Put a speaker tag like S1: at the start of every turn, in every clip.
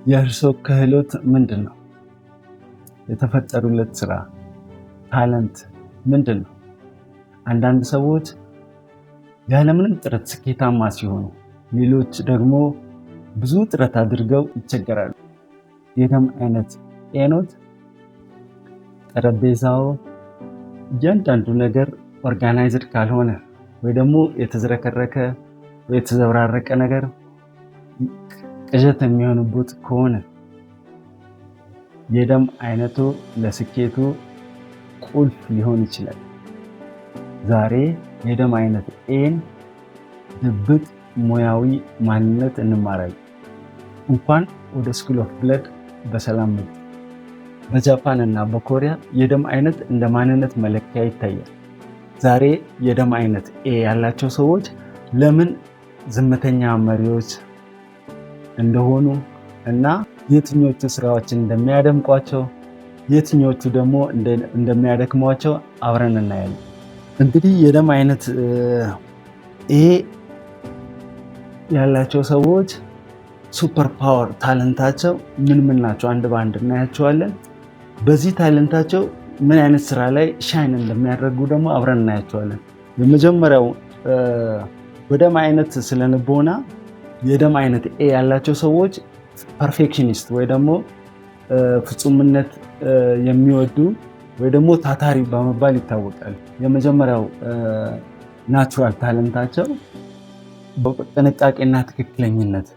S1: የእርሶ ክህሎት ምንድን ነው? የተፈጠሩለት ስራ ታለንት ምንድን ነው? አንዳንድ ሰዎች ያለምንም ጥረት ስኬታማ ሲሆኑ፣ ሌሎች ደግሞ ብዙ ጥረት አድርገው ይቸገራሉ። የደም አይነት ኤ ኖት? ጠረጴዛው እያንዳንዱ ነገር ኦርጋናይዝድ ካልሆነ ወይ ደግሞ የተዝረከረከ ወይ የተዘበራረቀ ነገር ቅዠት የሚሆንበት ከሆነ የደም አይነቱ ለስኬቱ ቁልፍ ሊሆን ይችላል። ዛሬ የደም አይነት ኤን ድብቅ ሙያዊ ማንነት እንማራለን። እንኳን ወደ ስኩል ኦፍ ብለድ በሰላም መጡ። በጃፓን እና በኮሪያ የደም አይነት እንደ ማንነት መለኪያ ይታያል። ዛሬ የደም አይነት ኤ ያላቸው ሰዎች ለምን ዝምተኛ መሪዎች እንደሆኑ እና የትኞቹ ስራዎችን እንደሚያደምቋቸው የትኞቹ ደግሞ እንደሚያደክሟቸው አብረን እናያለን። እንግዲህ የደም አይነት ኤ ያላቸው ሰዎች ሱፐር ፓወር ታለንታቸው ምን ናቸው? አንድ በአንድ እናያቸዋለን። በዚህ ታለንታቸው ምን አይነት ስራ ላይ ሻይን እንደሚያደርጉ ደግሞ አብረን እናያቸዋለን። የመጀመሪያው በደም አይነት ስለንቦና የደም አይነት ኤ ያላቸው ሰዎች ፐርፌክሽኒስት ወይ ደግሞ ፍጹምነት የሚወዱ ወይ ደግሞ ታታሪ በመባል ይታወቃል። የመጀመሪያው ናቹራል ታለንታቸው ጥንቃቄና ትክክለኝነት፣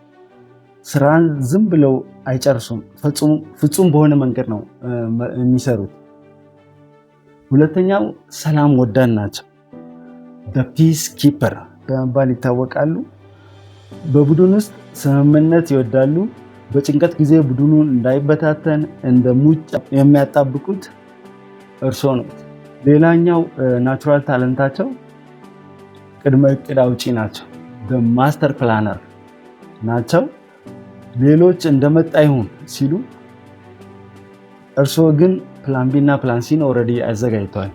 S1: ስራን ዝም ብለው አይጨርሱም። ፍጹም በሆነ መንገድ ነው የሚሰሩት። ሁለተኛው ሰላም ወዳድ ናቸው። ፒስ ኪፐር በመባል ይታወቃሉ። በቡድን ውስጥ ስምምነት ይወዳሉ። በጭንቀት ጊዜ ቡድኑን እንዳይበታተን እንደ ሙጫ የሚያጣብቁት እርሶ ነው። ሌላኛው ናቹራል ታለንታቸው ቅድመ እቅድ አውጪ ናቸው። ማስተር ፕላነር ናቸው። ሌሎች እንደመጣ ይሁን ሲሉ፣ እርሶ ግን ፕላን ቢ እና ፕላን ሲን ኦልሬዲ አዘጋጅተዋል።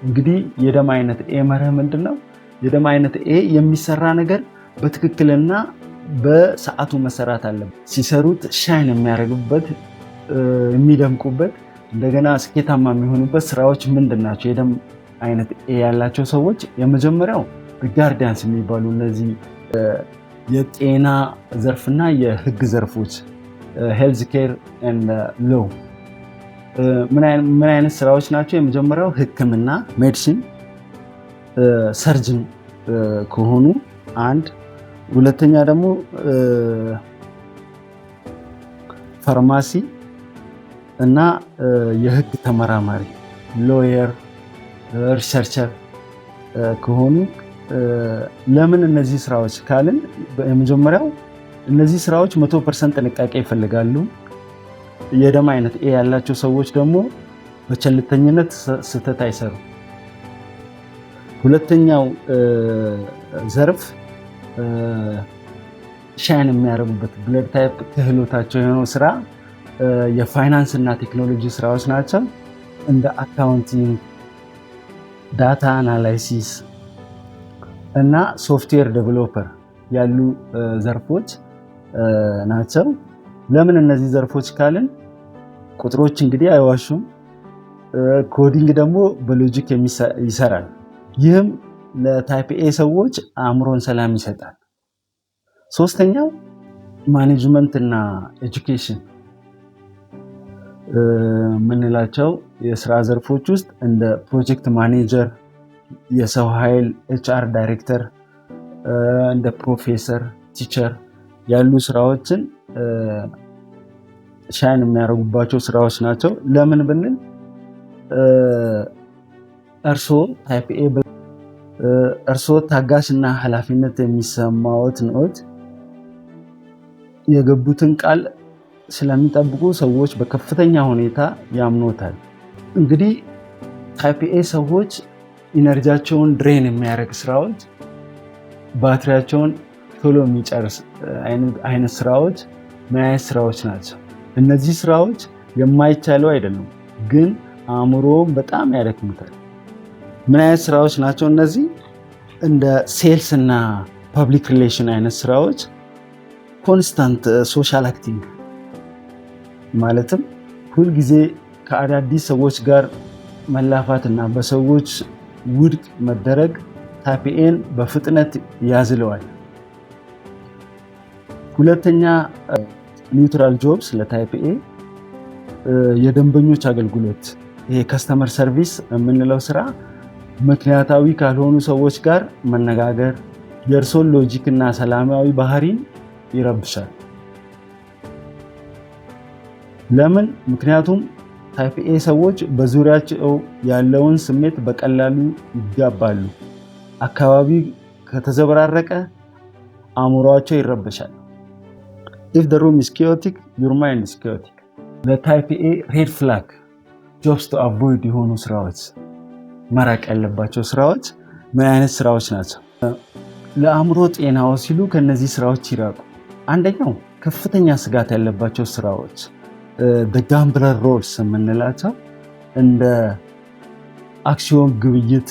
S1: እንግዲህ የደም አይነት ኤ መርህ ምንድን ነው? የደም አይነት ኤ የሚሰራ ነገር በትክክልና በሰዓቱ መሰራት አለበት። ሲሰሩት ሻይን የሚያደርጉበት የሚደምቁበት፣ እንደገና ስኬታማ የሚሆኑበት ስራዎች ምንድን ናቸው? የደም አይነት ኤ ያላቸው ሰዎች የመጀመሪያው ጋርዲያንስ የሚባሉ እነዚህ የጤና ዘርፍና የህግ ዘርፎች ሄልዝ ኬር ኤንድ ሎው ምን አይነት ስራዎች ናቸው? የመጀመሪያው ህክምና ሜዲሲን ሰርጅን ከሆኑ አንድ፣ ሁለተኛ ደግሞ ፋርማሲ እና የህግ ተመራማሪ ሎየር ሪሰርቸር ከሆኑ ለምን እነዚህ ስራዎች ካልን የመጀመሪያው እነዚህ ስራዎች 100% ጥንቃቄ ይፈልጋሉ። የደም አይነት ኤ ያላቸው ሰዎች ደግሞ በቸልተኝነት ስህተት አይሰሩ። ሁለተኛው ዘርፍ ሻይን የሚያደርጉበት ብለድ ታይፕ ክህሎታቸው የሆነው ስራ የፋይናንስ እና ቴክኖሎጂ ስራዎች ናቸው። እንደ አካውንቲንግ፣ ዳታ አናላይሲስ እና ሶፍትዌር ዴቨሎፐር ያሉ ዘርፎች ናቸው። ለምን እነዚህ ዘርፎች ካልን ቁጥሮች እንግዲህ አይዋሹም። ኮዲንግ ደግሞ በሎጂክ ይሰራል። ይህም ለታይፕ ኤ ሰዎች አእምሮን ሰላም ይሰጣል። ሶስተኛው ማኔጅመንት እና ኤጁኬሽን የምንላቸው የስራ ዘርፎች ውስጥ እንደ ፕሮጀክት ማኔጀር፣ የሰው ኃይል ኤችአር ዳይሬክተር፣ እንደ ፕሮፌሰር ቲቸር ያሉ ስራዎችን ሻይን የሚያደርጉባቸው ስራዎች ናቸው። ለምን ብንል እርስዎ ታጋሽና ኃላፊነት የሚሰማዎት ነዎት። የገቡትን ቃል ስለሚጠብቁ ሰዎች በከፍተኛ ሁኔታ ያምኖታል። እንግዲህ ታይፕ ኤ ሰዎች ኢነርጂያቸውን ድሬን የሚያደርግ ስራዎች፣ ባትሪያቸውን ቶሎ የሚጨርስ አይነት ስራዎች ምን አይነት ስራዎች ናቸው? እነዚህ ስራዎች የማይቻሉ አይደሉም፣ ግን አእምሮውን በጣም ያደክሙታል። ምን አይነት ስራዎች ናቸው እነዚህ? እንደ ሴልስ እና ፐብሊክ ሪሌሽን አይነት ስራዎች፣ ኮንስታንት ሶሻል አክቲንግ ማለትም ሁልጊዜ ከአዳዲስ ሰዎች ጋር መላፋትና በሰዎች ውድቅ መደረግ ታይፕ ኤን በፍጥነት ያዝለዋል። ሁለተኛ ኒውትራል ጆብስ ለታይፕ ኤ የደንበኞች አገልግሎት፣ ይሄ ከስተመር ሰርቪስ የምንለው ስራ ምክንያታዊ ካልሆኑ ሰዎች ጋር መነጋገር የእርሶን ሎጂክ እና ሰላማዊ ባህሪን ይረብሻል። ለምን? ምክንያቱም ታይፕ ኤ ሰዎች በዙሪያቸው ያለውን ስሜት በቀላሉ ይጋባሉ። አካባቢ ከተዘበራረቀ አእምሯቸው ይረበሻል። If the room is chaotic, your mind is chaotic. ለታይፕ ኤ ሬድ ፍላግ ጆብስ ቱ አቮይድ የሆኑ ስራዎች፣ መራቅ ያለባቸው ስራዎች ምን አይነት ስራዎች ናቸው? ለአእምሮ ጤናው ሲሉ ከነዚህ ስራዎች ይራቁ። አንደኛው ከፍተኛ ስጋት ያለባቸው ስራዎች ጋምብለር ሮልስ የምንላቸው እንደ አክሲዮን ግብይት፣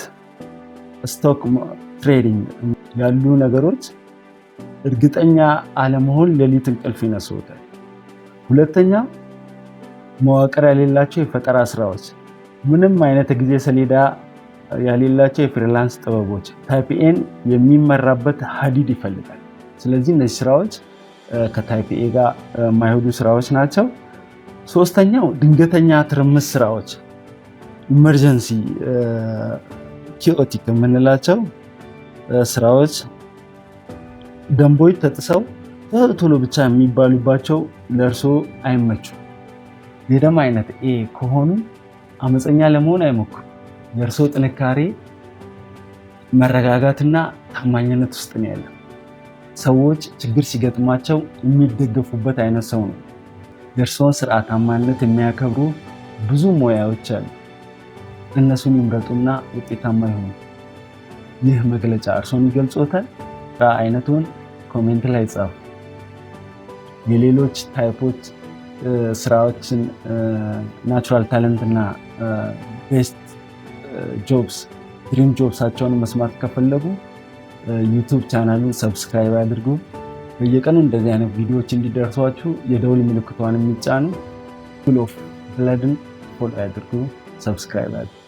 S1: ስቶክ ትሬዲንግ ያሉ ነገሮች እርግጠኛ አለመሆን ሌሊት እንቅልፍ ይነሱታል። ሁለተኛ መዋቅር የሌላቸው የፈጠራ ስራዎች፣ ምንም አይነት ጊዜ ሰሌዳ የሌላቸው የፍሪላንስ ጥበቦች ታይፕ ኤን የሚመራበት ሀዲድ ይፈልጋል። ስለዚህ እነዚህ ስራዎች ከታይፕ ኤ ጋር የማይሄዱ ስራዎች ናቸው። ሶስተኛው ድንገተኛ ትርምስ ስራዎች፣ ኢመርጀንሲ ኪኦቲክ የምንላቸው ስራዎች ደንቦች ተጥሰው ቶሎ ብቻ የሚባሉባቸው ለእርሶ አይመቹም። የደም አይነት ኤ ከሆኑ አመፀኛ ለመሆን አይሞክሩ። የእርሶ ጥንካሬ መረጋጋትና ታማኝነት ውስጥ ነው ያለው። ሰዎች ችግር ሲገጥማቸው የሚደገፉበት አይነት ሰው ነው። የእርሶን ስርዓታማነት የሚያከብሩ ብዙ ሙያዎች አሉ። እነሱን ይምረጡና ውጤታማ ይሆኑ። ይህ መግለጫ እርሶን ይገልጾታል? ስራ አይነቱን ኮሜንት ላይ ጻፉ። የሌሎች ታይፖች ስራዎችን ናቹራል ታለንት እና ቤስት ጆብስ ድሪም ጆብሳቸውን መስማት ከፈለጉ ዩቲዩብ ቻናሉን ሰብስክራይብ አድርጉ። በየቀኑ እንደዚህ አይነት ቪዲዮዎች እንዲደርሷችሁ የደውል ምልክቷን የሚጫኑ ስኩል ኦፍ ብለድን ፎሎ አድርጉ፣ ሰብስክራይብ አድርጉ።